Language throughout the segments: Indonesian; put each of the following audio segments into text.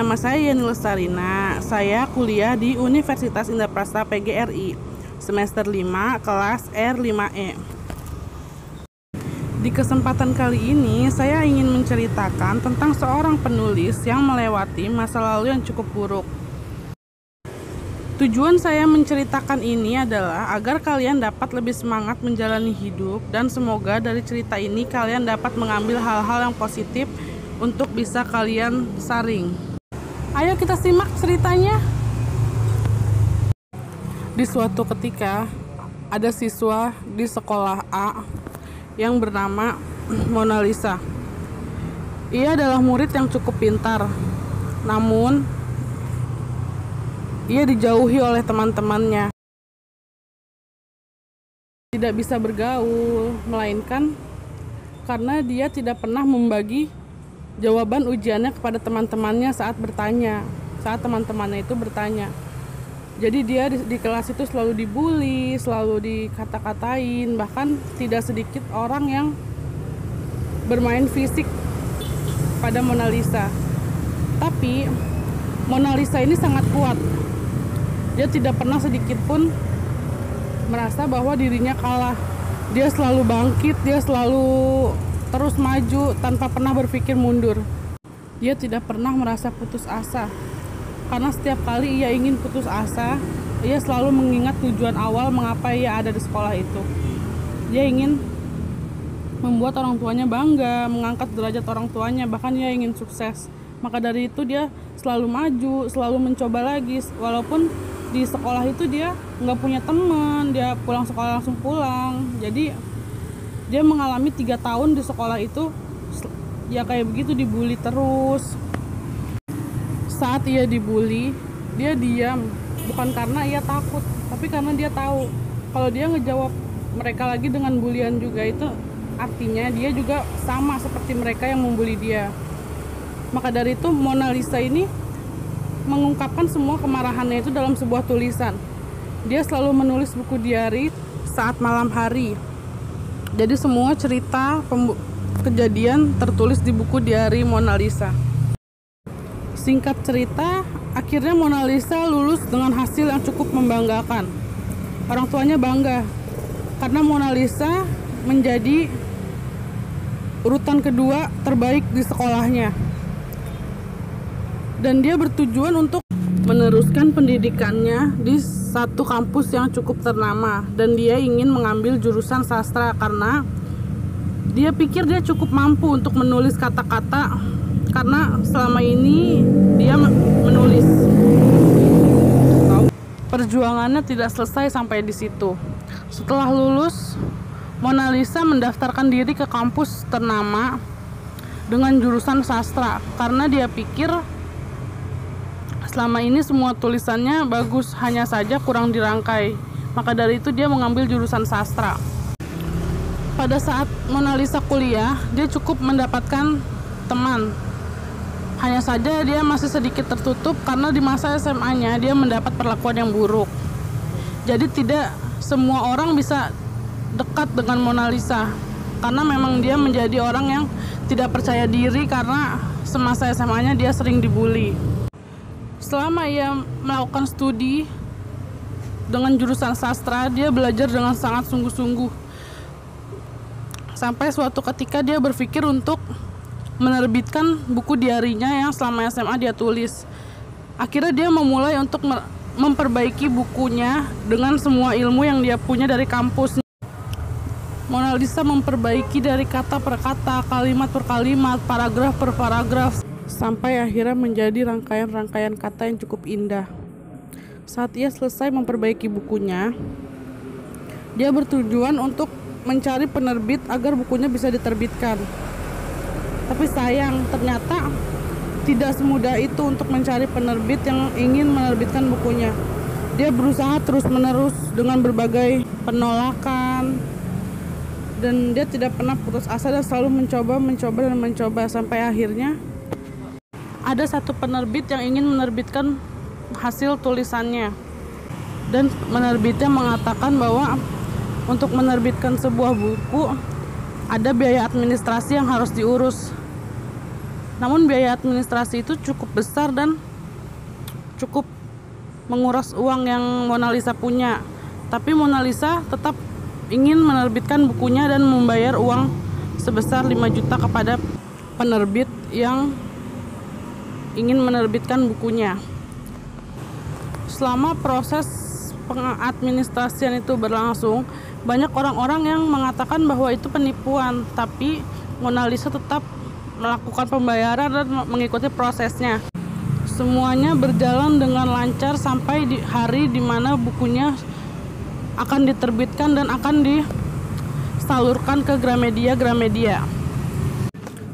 nama saya Yani Lestarina. Saya kuliah di Universitas Indraprasta PGRI, semester 5, kelas R5E. Di kesempatan kali ini, saya ingin menceritakan tentang seorang penulis yang melewati masa lalu yang cukup buruk. Tujuan saya menceritakan ini adalah agar kalian dapat lebih semangat menjalani hidup, dan semoga dari cerita ini kalian dapat mengambil hal-hal yang positif untuk bisa kalian saring. Ayo kita simak ceritanya. Di suatu ketika, ada siswa di sekolah A yang bernama Mona Lisa. Ia adalah murid yang cukup pintar, namun ia dijauhi oleh teman-temannya. Tidak bisa bergaul, melainkan karena dia tidak pernah membagi jawaban ujiannya kepada teman-temannya saat teman-temannya itu bertanya. Jadi dia di kelas itu selalu dibully, selalu dikata-katain, bahkan tidak sedikit orang yang bermain fisik pada Mona Lisa. Tapi Mona Lisa ini sangat kuat. Dia tidak pernah sedikit pun merasa bahwa dirinya kalah. Dia selalu bangkit, dia selalu terus maju tanpa pernah berpikir mundur. Dia tidak pernah merasa putus asa. Karena setiap kali ia ingin putus asa, ia selalu mengingat tujuan awal mengapa ia ada di sekolah itu. Dia ingin membuat orang tuanya bangga, mengangkat derajat orang tuanya, bahkan ia ingin sukses. Maka dari itu dia selalu maju, selalu mencoba lagi. Walaupun di sekolah itu dia nggak punya teman, dia pulang sekolah langsung pulang. Jadi dia mengalami 3 tahun di sekolah itu ya kayak begitu, dibully terus. Saat ia dibully, dia diam, bukan karena ia takut, tapi karena dia tahu kalau dia ngejawab mereka lagi dengan bulian juga, itu artinya dia juga sama seperti mereka yang membuli dia. Maka dari itu Mona Lisa ini mengungkapkan semua kemarahannya itu dalam sebuah tulisan. Dia selalu menulis buku diari saat malam hari. Jadi semua cerita kejadian tertulis di buku diari Mona Lisa. Singkat cerita, akhirnya Mona Lisa lulus dengan hasil yang cukup membanggakan. Orang tuanya bangga karena Mona Lisa menjadi urutan kedua terbaik di sekolahnya. Dan dia bertujuan untuk meneruskan pendidikannya di satu kampus yang cukup ternama. Dan dia ingin mengambil jurusan sastra karena dia pikir dia cukup mampu untuk menulis kata-kata, karena selama ini dia menulis. Perjuangannya tidak selesai sampai di situ. Setelah lulus, Mona Lisa mendaftarkan diri ke kampus ternama dengan jurusan sastra karena dia pikir selama ini semua tulisannya bagus, hanya saja kurang dirangkai. Maka dari itu dia mengambil jurusan sastra. Pada saat Mona Lisa kuliah, dia cukup mendapatkan teman. Hanya saja dia masih sedikit tertutup karena di masa SMA-nya dia mendapat perlakuan yang buruk. Jadi tidak semua orang bisa dekat dengan Mona Lisa karena memang dia menjadi orang yang tidak percaya diri karena semasa SMA-nya dia sering dibully. Selama ia melakukan studi dengan jurusan sastra, dia belajar dengan sangat sungguh-sungguh. Sampai suatu ketika dia berpikir untuk menerbitkan buku diarinya yang selama SMA dia tulis. Akhirnya dia memulai untuk memperbaiki bukunya dengan semua ilmu yang dia punya dari kampus. Mona Lisa memperbaiki dari kata per kata, kalimat per kalimat, paragraf per paragraf, sampai akhirnya menjadi rangkaian-rangkaian kata yang cukup indah. Saat ia selesai memperbaiki bukunya, dia bertujuan untuk mencari penerbit agar bukunya bisa diterbitkan. Tapi sayang, ternyata tidak semudah itu untuk mencari penerbit yang ingin menerbitkan bukunya. Dia berusaha terus-menerus dengan berbagai penolakan, dan dia tidak pernah putus asa dan selalu mencoba sampai akhirnya ada satu penerbit yang ingin menerbitkan hasil tulisannya. Dan penerbitnya mengatakan bahwa untuk menerbitkan sebuah buku ada biaya administrasi yang harus diurus. Namun biaya administrasi itu cukup besar dan cukup menguras uang yang Mona Lisa punya. Tapi Mona Lisa tetap ingin menerbitkan bukunya dan membayar uang sebesar 5 juta kepada penerbit yang ingin menerbitkan bukunya. Selama proses pengadministrasian itu berlangsung, banyak orang-orang yang mengatakan bahwa itu penipuan, tapi Mona Lisa tetap melakukan pembayaran dan mengikuti prosesnya. Semuanya berjalan dengan lancar sampai di hari di mana bukunya akan diterbitkan dan akan disalurkan ke Gramedia.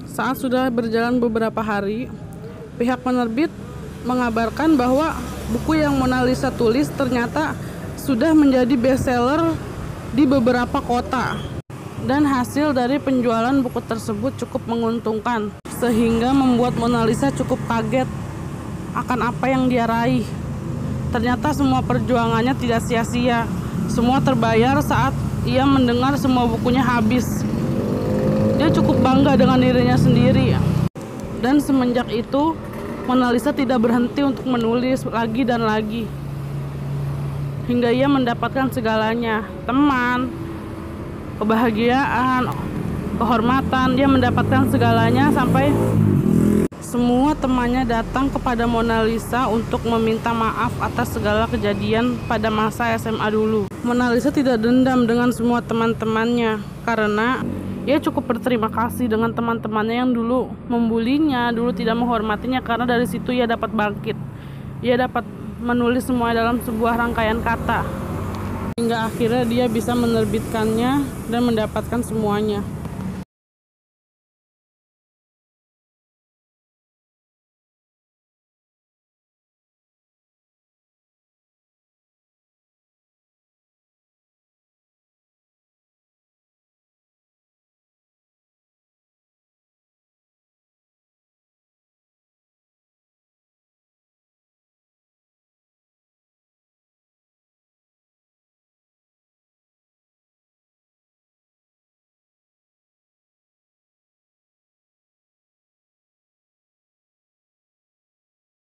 Saat sudah berjalan beberapa hari, pihak penerbit mengabarkan bahwa buku yang Mona Lisa tulis ternyata sudah menjadi bestseller di beberapa kota. Dan hasil dari penjualan buku tersebut cukup menguntungkan, sehingga membuat Mona Lisa cukup kaget akan apa yang dia raih. Ternyata semua perjuangannya tidak sia-sia. Semua terbayar saat ia mendengar semua bukunya habis. Dia cukup bangga dengan dirinya sendiri. Dan semenjak itu, Mona Lisa tidak berhenti untuk menulis lagi dan lagi. Hingga ia mendapatkan segalanya, teman, kebahagiaan, kehormatan. Dia mendapatkan segalanya sampai semua temannya datang kepada Mona Lisa untuk meminta maaf atas segala kejadian pada masa SMA dulu. Mona Lisa tidak dendam dengan semua teman-temannya karena ia cukup berterima kasih dengan teman-temannya yang dulu membulinya, dulu tidak menghormatinya, karena dari situ ia dapat bangkit. Ia dapat menulis semua dalam sebuah rangkaian kata. Hingga akhirnya dia bisa menerbitkannya dan mendapatkan semuanya.